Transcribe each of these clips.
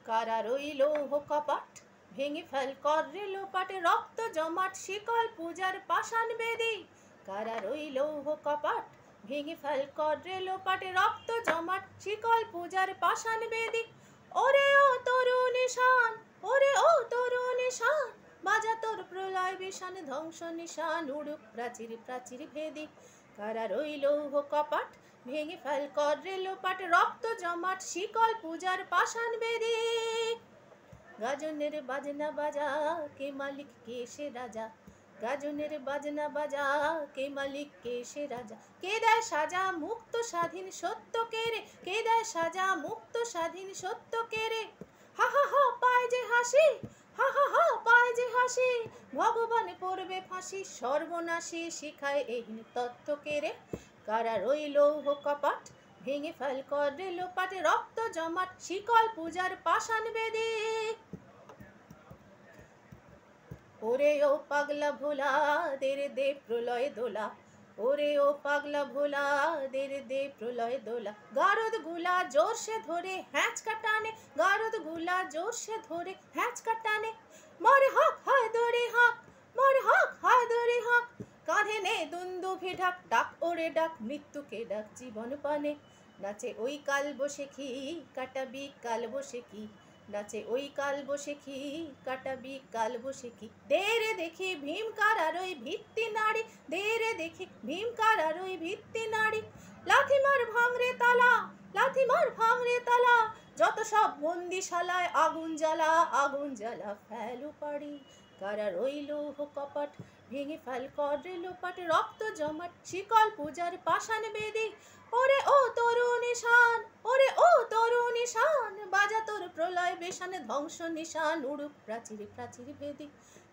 কারা রইল কপাট ভেঙে ফেল কর রে লোপাটে রক্ত জমাট শিকল পূজার পাষাণ বেদি। কারা রইল কপাট ভেঙে ফেল কর রে লোপাটে রক্ত জমাট শিকল পূজার পাষাণ বেদি। ওরে ও তরু নিশান, ওরে ও তরু নিশান, বাজা তোর প্রলয় বিষান ধ্বংস নিশান উড়ুক প্রাচীর প্রাচীর ভেদি। কারা রইল কপাট ভেঙে ফেল কর রে লোপাট রক্ত জমাট শিকল পূজার পাষাণ বেদি। গাজনের বাজনা বাজা কে মালিক কে সে রাজা, গাজনের বাজনা বাজা কে মালিক কে সে রাজা। কে দেয় সাজা মুক্ত স্বাধীন সত্য কে রে, কে দেয় সাজা মুক্ত স্বাধীন সত্য কে রে। হা হা হা পায় যে হাসি, হা হা হা পায় যে হাসি, ভগবান পড়বে ফাঁসি সর্বনাশী শিখায় এহীন তত্ত্ব কে রে। কারা রইল কপাট ভেঙে ফেল কর রে লোপাটে রক্ত জমাট শিকল পূজার পাষাণ বেদি। ওরে ও পাগলা ভোলা দের দে প্রলয় দোলা, ওরে ও পাগলা ভোলা দের দে প্রলয় দোলা। গারদ গুলা জোর সে ধরে হ্যাঁচ কাটানে, গারদ গুলা জোর সে ধরে হ্যাঁচ কাটানে। মরে হক হয় দড়ি হক, মরে হক হয় দড়ি হক, কাঁধে নে দুন্দুভি ঢাক, ডাক ওরে ডাক মৃত্যুকে ডাক জীবন পানে। নাচে ওই কাল বসে কি কাটাবি কাল বসে কি, নাচে ওই কাল বসে কি কাটাবি কাল বসে কি। দেরে দেখি ভীমকার আর ওই ভিত্তি নারী, দেরে দেখি ভীমকার আর ওই ভিত্তি নারী। লাথি মার ভাঙরে তালা, লাথি মার ভাঙরে তালা, যত সব বন্দিশালায় আগুন জ্বালা, আগুন জ্বালা ফেলু পাড়ি। কারা রইল কপাট ভেঙে ফেল কর রে লোপাট রক্ত জমাট শিকল পূজার পাষাণ বেদি। ওরে ও তরু নিশান, ওরে ও তরু নিশান, বাজা তোর প্রলয় বেশান ধ্বংস নিশান উড়ুক প্রাচীর প্রাচীর ভেদি।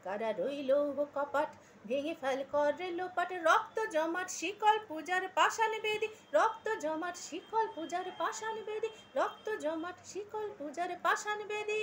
কারা রইল কপাট ভেঙে ফেল কর রে লোপাট রক্ত জমাট শিকল পূজার পাষাণ বেদি, রক্ত জমাট শিকল পূজার পাষাণ বেদি, রক্ত জমাট শিকল পূজার পাষাণ বেদি।